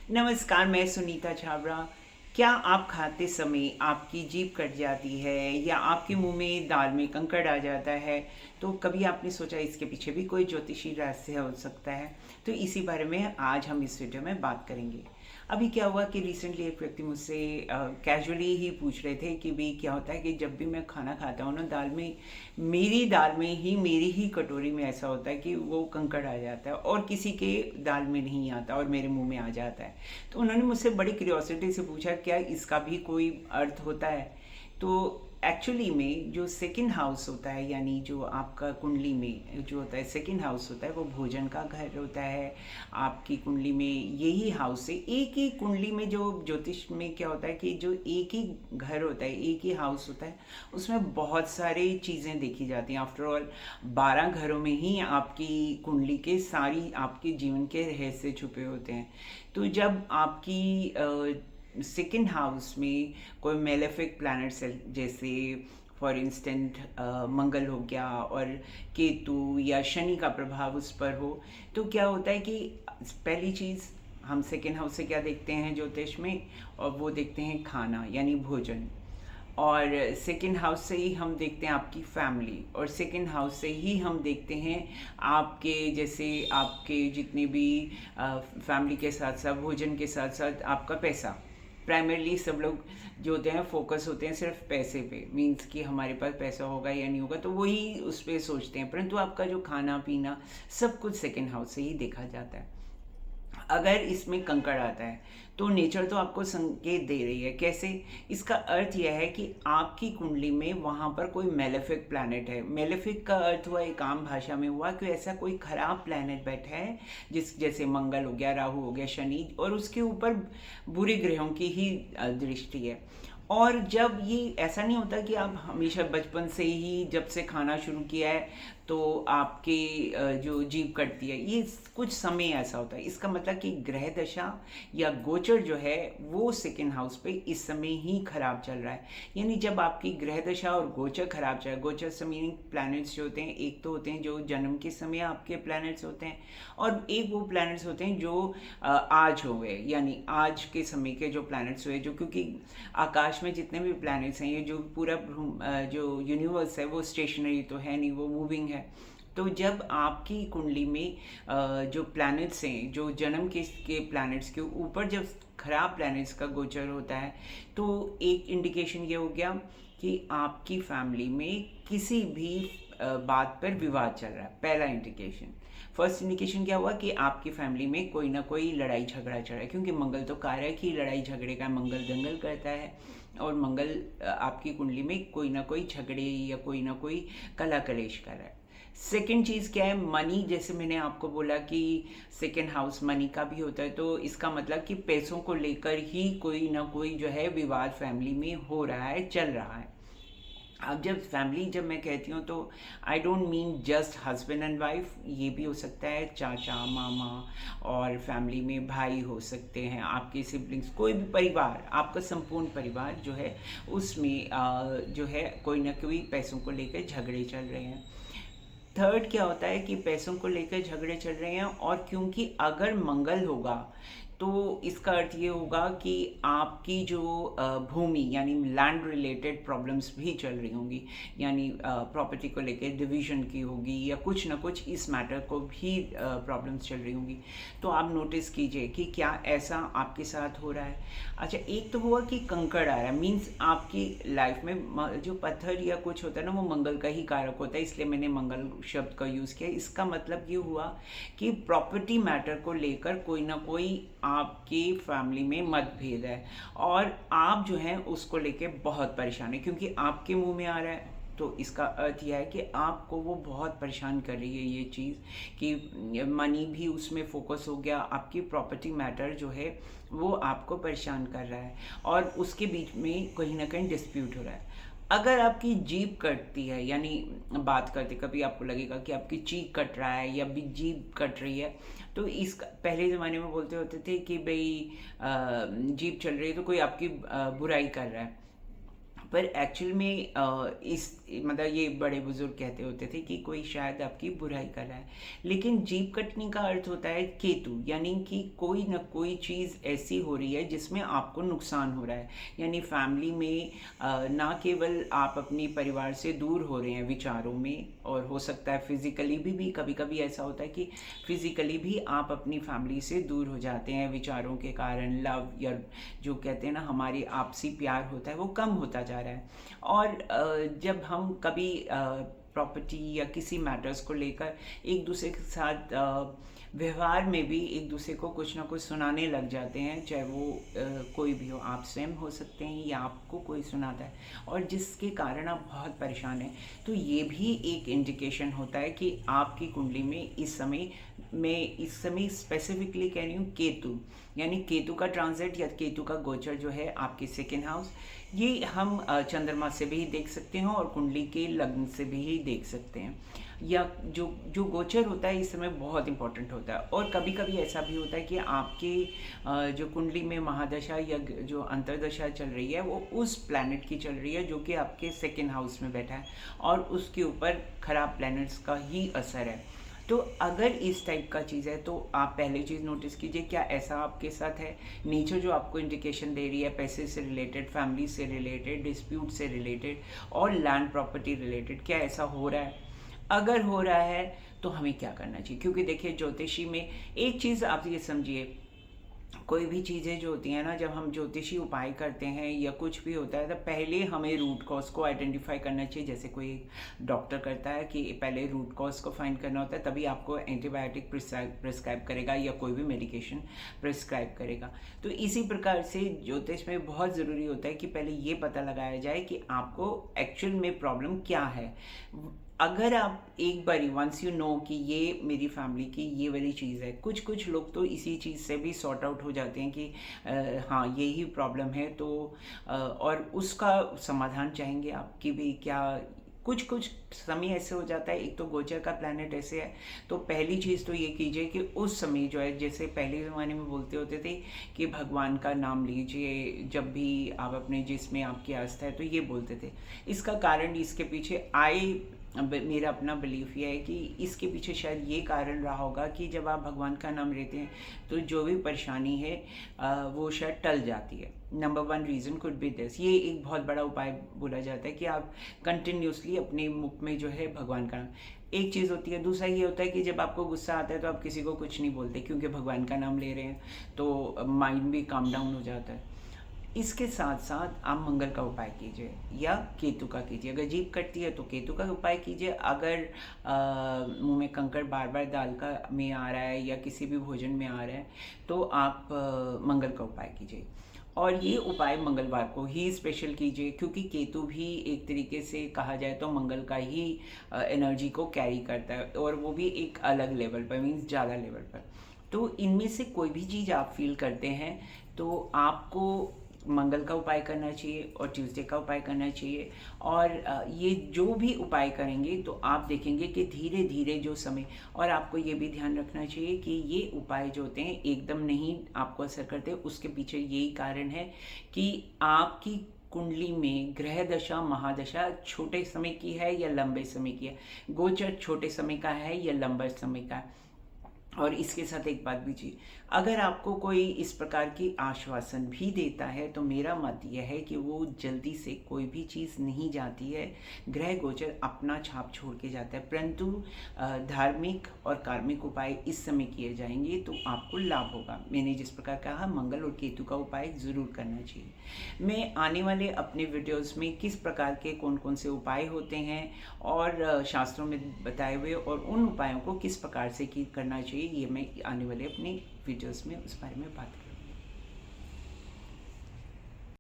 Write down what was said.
नमस्कार, मैं सुनीता छाबड़ा। क्या आप खाते समय आपकी जीभ कट जाती है या आपके मुंह में दाल में कंकड़ आ जाता है? तो कभी आपने सोचा इसके पीछे भी कोई ज्योतिषी रहस्य हो सकता है? तो इसी बारे में आज हम इस वीडियो में बात करेंगे। अभी क्या हुआ कि रिसेंटली एक व्यक्ति मुझसे कैजुअली ही पूछ रहे थे कि भाई क्या होता है कि जब भी मैं खाना खाता हूँ ना, दाल में, मेरी दाल में ही, मेरी ही कटोरी में ऐसा होता है कि वो कंकड़ आ जाता है और किसी के दाल में नहीं आता और मेरे मुंह में आ जाता है। तो उन्होंने मुझसे बड़ी क्यूरियोसिटी से पूछा क्या इसका भी कोई अर्थ होता है? तो एक्चुअली में जो सेकंड हाउस होता है, यानी जो आपका कुंडली में जो होता है सेकंड हाउस होता है, वो भोजन का घर होता है। आपकी कुंडली में यही हाउस है। एक ही कुंडली में जो ज्योतिष में क्या होता है कि जो एक ही घर होता है, एक ही हाउस होता है, उसमें बहुत सारी चीज़ें देखी जाती हैं। आफ्टर ऑल 12 घरों में ही आपकी कुंडली के सारी आपके जीवन के रहस्य छुपे होते हैं। तो जब आपकी सेकंड हाउस में कोई मेलेफिक प्लैनेट्स है, जैसे फॉर इंस्टेंट मंगल हो गया और केतु या शनि का प्रभाव उस पर हो, तो क्या होता है कि पहली चीज़ हम सेकेंड हाउस से क्या देखते हैं ज्योतिष में, और वो देखते हैं खाना यानी भोजन। और सेकंड हाउस से ही हम देखते हैं आपकी फैमिली, और सेकंड हाउस से ही हम देखते हैं आपके, जैसे आपके जितने भी फैमिली के साथ साथ भोजन के साथ साथ आपका पैसा। प्राइमरली सब लोग जो होते हैं फोकस होते हैं सिर्फ पैसे पे, मीन्स कि हमारे पास पैसा होगा या नहीं होगा, तो वही उस पर सोचते हैं। परंतु आपका जो खाना पीना सब कुछ सेकंड हाउस से ही देखा जाता है। अगर इसमें कंकड़ आता है तो नेचर तो आपको संकेत दे रही है। कैसे? इसका अर्थ यह है कि आपकी कुंडली में वहाँ पर कोई मेलेफिक प्लैनेट है। मेलेफिक का अर्थ हुआ, एक आम भाषा में हुआ कि ऐसा कोई खराब प्लैनेट बैठा है, जिस जैसे मंगल हो गया, राहु हो गया, शनि, और उसके ऊपर बुरे ग्रहों की ही दृष्टि है। और जब ये ऐसा नहीं होता कि आप हमेशा बचपन से ही जब से खाना शुरू किया है तो आपके जो जीभ कटती है, ये कुछ समय ऐसा होता है। इसका मतलब कि ग्रह दशा या गोचर जो है वो सेकेंड हाउस पे इस समय ही खराब चल रहा है। यानी जब आपकी ग्रह दशा और गोचर खराब चल रहा है, गोचर से मीनिंग प्लैनेट्स जो होते हैं, एक तो होते हैं जो जन्म के समय आपके प्लैनेट्स होते हैं, और एक वो प्लैनेट्स होते हैं जो आज हो गए, यानी आज के समय के जो प्लैनेट्स हुए, जो क्योंकि आकाश में जितने भी प्लैनेट्स हैं, ये जो पूरा जो यूनिवर्स है वो स्टेशनरी तो है नहीं, वो मूविंग है। तो जब आपकी कुंडली में जो प्लैनेट्स हैं, जो जन्म के प्लैनेट्स के ऊपर जब खराब प्लैनेट्स का गोचर होता है, तो एक इंडिकेशन ये हो गया कि आपकी फैमिली में किसी भी बात पर विवाद चल रहा है। पहला इंडिकेशन। फर्स्ट इंडिकेशन क्या हुआ कि आपकी फैमिली में कोई ना कोई लड़ाई झगड़ा चल रहा है, क्योंकि मंगल तो कारक ही लड़ाई झगड़े का, मंगल दंगल करता है। और मंगल आपकी कुंडली में कोई ना कोई झगड़े या कोई ना कोई कला कलेश कर रहा है। सेकेंड चीज़ क्या है? मनी। जैसे मैंने आपको बोला कि सेकेंड हाउस मनी का भी होता है, तो इसका मतलब कि पैसों को लेकर ही कोई ना कोई जो है विवाद फैमिली में हो रहा है, चल रहा है। अब जब फैमिली जब मैं कहती हूँ तो I don't mean just husband and wife, ये भी हो सकता है चाचा मामा, और फैमिली में भाई हो सकते हैं, आपके सिबलिंग्स, कोई भी परिवार, आपका संपूर्ण परिवार जो है उसमें जो है कोई ना कोई पैसों को लेकर झगड़े चल रहे हैं। थर्ड क्या होता है कि पैसों को लेकर झगड़े चल रहे हैं, और क्योंकि अगर मंगल होगा तो इसका अर्थ ये होगा कि आपकी जो भूमि यानी लैंड रिलेटेड प्रॉब्लम्स भी चल रही होंगी, यानी प्रॉपर्टी को लेकर डिवीजन की होगी, या कुछ ना कुछ इस मैटर को भी प्रॉब्लम्स चल रही होंगी। तो आप नोटिस कीजिए कि क्या ऐसा आपके साथ हो रहा है। अच्छा, एक तो हुआ कि कंकड़ आ रहा है, मीन्स आपकी लाइफ में जो पत्थर या कुछ होता है ना, वो मंगल का ही कारक होता है, इसलिए मैंने मंगल शब्द का यूज़ किया। इसका मतलब ये हुआ कि प्रॉपर्टी मैटर को लेकर कोई ना कोई आपकी फैमिली में मतभेद है, और आप जो हैं उसको लेके बहुत परेशान है, क्योंकि आपके मुंह में आ रहा है। तो इसका अर्थ यह है कि आपको वो बहुत परेशान कर रही है ये चीज़, कि मनी भी उसमें फोकस हो गया, आपकी प्रॉपर्टी मैटर जो है वो आपको परेशान कर रहा है, और उसके बीच में कहीं ना कहीं डिस्प्यूट हो रहा है। अगर आपकी जीभ कटती है, यानी बात करते कभी आपको लगेगा कि आपकी चीख कट रहा है या भी जीभ कट रही है, तो इस पहले ज़माने में बोलते होते थे कि भाई जीभ चल रही है तो कोई आपकी बुराई कर रहा है। पर एक्चुअल में इस मतलब ये बड़े बुजुर्ग कहते होते थे कि कोई शायद आपकी बुराई कर रहा है। लेकिन जीभ कटने का अर्थ होता है केतु, यानी कि कोई ना कोई चीज़ ऐसी हो रही है जिसमें आपको नुकसान हो रहा है। यानी फैमिली में ना केवल आप अपनी परिवार से दूर हो रहे हैं विचारों में, और हो सकता है फिजिकली भी कभी कभी ऐसा होता है कि फिजिकली भी आप अपनी फैमिली से दूर हो जाते हैं विचारों के कारण। लव, या जो कहते हैं ना हमारी आपसी प्यार होता है, वो कम होता जा रहा है। और जब हम कभी प्रॉपर्टी या किसी मैटर्स को लेकर एक दूसरे के साथ व्यवहार में भी एक दूसरे को कुछ ना कुछ सुनाने लग जाते हैं, चाहे वो कोई भी हो, आप स्वयं हो सकते हैं या आपको कोई सुनाता है, और जिसके कारण आप बहुत परेशान हैं, तो ये भी एक इंडिकेशन होता है कि आपकी कुंडली में इस समय स्पेसिफिकली कह रही हूँ केतु, यानी केतु का ट्रांजिट या केतु का गोचर जो है आपके सेकेंड हाउस, ये हम चंद्रमा से भी देख सकते हैं और कुंडली के लग्न से भी देख सकते हैं। या जो जो गोचर होता है इस समय बहुत इंपॉर्टेंट होता है। और कभी कभी ऐसा भी होता है कि आपके जो कुंडली में महादशा या जो अंतर्दशा चल रही है वो उस प्लैनेट की चल रही है जो कि आपके सेकेंड हाउस में बैठा है, और उसके ऊपर खराब प्लैनेट्स का ही असर है। तो अगर इस टाइप का चीज़ है तो आप पहले चीज़ नोटिस कीजिए, क्या ऐसा आपके साथ है। नेचर जो आपको इंडिकेशन दे रही है पैसे से रिलेटेड, फैमिली से रिलेटेड, डिस्प्यूट से रिलेटेड और लैंड प्रॉपर्टी रिलेटेड, क्या ऐसा हो रहा है। अगर हो रहा है तो हमें क्या करना चाहिए, क्योंकि देखिए ज्योतिषी में एक चीज़ आप ये समझिए, कोई भी चीज़ें जो होती हैं ना, जब हम ज्योतिषी उपाय करते हैं या कुछ भी होता है तो पहले हमें रूट कॉज को आइडेंटिफाई करना चाहिए। जैसे कोई डॉक्टर करता है कि पहले रूट कॉज को फाइंड करना होता है, तभी आपको एंटीबायोटिक प्रिस्क्राइब करेगा या कोई भी मेडिकेशन प्रिस्क्राइब करेगा। तो इसी प्रकार से ज्योतिष में बहुत ज़रूरी होता है कि पहले ये पता लगाया जाए कि आपको एक्चुअल में प्रॉब्लम क्या है। अगर आप एक बारी वंस यू नो कि ये मेरी फैमिली की ये वाली चीज़ है, कुछ लोग तो इसी चीज़ से भी सॉर्ट आउट हो जाते हैं कि हाँ यही प्रॉब्लम है, तो और उसका समाधान चाहेंगे आपकी भी क्या। कुछ समय ऐसे हो जाता है, एक तो गोचर का प्लैनेट ऐसे है, तो पहली चीज़ तो ये कीजिए कि उस समय जो है, जैसे पहले ज़माने में बोलते होते थे कि भगवान का नाम लीजिए जब भी आप अपने जिसमें आपकी आस्था है, तो ये बोलते थे। इसका कारण इसके पीछे मेरा अपना बिलीफ ये है कि इसके पीछे शायद ये कारण रहा होगा कि जब आप भगवान का नाम लेते हैं तो जो भी परेशानी है वो शायद टल जाती है। Number one reason could be this, ये एक बहुत बड़ा उपाय बोला जाता है कि आप कंटिन्यूसली अपने मुख में जो है भगवान का नाम, एक चीज़ होती है। दूसरा ये होता है कि जब आपको गुस्सा आता है तो आप किसी को कुछ नहीं बोलते, क्योंकि भगवान का नाम ले रहे हैं, तो माइंड भी काम डाउन हो जाता है। इसके साथ साथ आप मंगल का उपाय कीजिए या केतु का कीजिए। अगर जीभ कटती है तो केतु का उपाय कीजिए। अगर मुंह में कंकड़ बार बार दाल का में आ रहा है या किसी भी भोजन में आ रहा है तो आप मंगल का उपाय कीजिए। और ये उपाय मंगलवार को ही स्पेशल कीजिए, क्योंकि केतु भी एक तरीके से कहा जाए तो मंगल का ही एनर्जी को कैरी करता है, और वो भी एक अलग लेवल पर, मीन्स ज़्यादा लेवल पर। तो इनमें से कोई भी चीज़ आप फील करते हैं तो आपको मंगल का उपाय करना चाहिए और ट्यूसडे का उपाय करना चाहिए। और ये जो भी उपाय करेंगे तो आप देखेंगे कि धीरे धीरे जो समय, और आपको ये भी ध्यान रखना चाहिए कि ये उपाय जो होते हैं एकदम नहीं आपको असर करते। उसके पीछे यही कारण है कि आपकी कुंडली में ग्रह दशा महादशा छोटे समय की है या लंबे समय की है, गोचर छोटे समय का है या लंबे समय का है। और इसके साथ एक बात भी जी, अगर आपको कोई इस प्रकार की आश्वासन भी देता है तो मेरा मत यह है कि वो जल्दी से कोई भी चीज़ नहीं जाती है। ग्रह गोचर अपना छाप छोड़ के जाता है, परंतु धार्मिक और कार्मिक उपाय इस समय किए जाएंगे तो आपको लाभ होगा। मैंने जिस प्रकार कहा, मंगल और केतु का उपाय ज़रूर करना चाहिए। मैं आने वाले अपने वीडियोज़ में किस प्रकार के कौन कौन से उपाय होते हैं और शास्त्रों में बताए हुए और उन उपायों को किस प्रकार से करना चाहिए, ये मैं आने वाले अपने वीडियोस में उस बारे में बात करूँगी।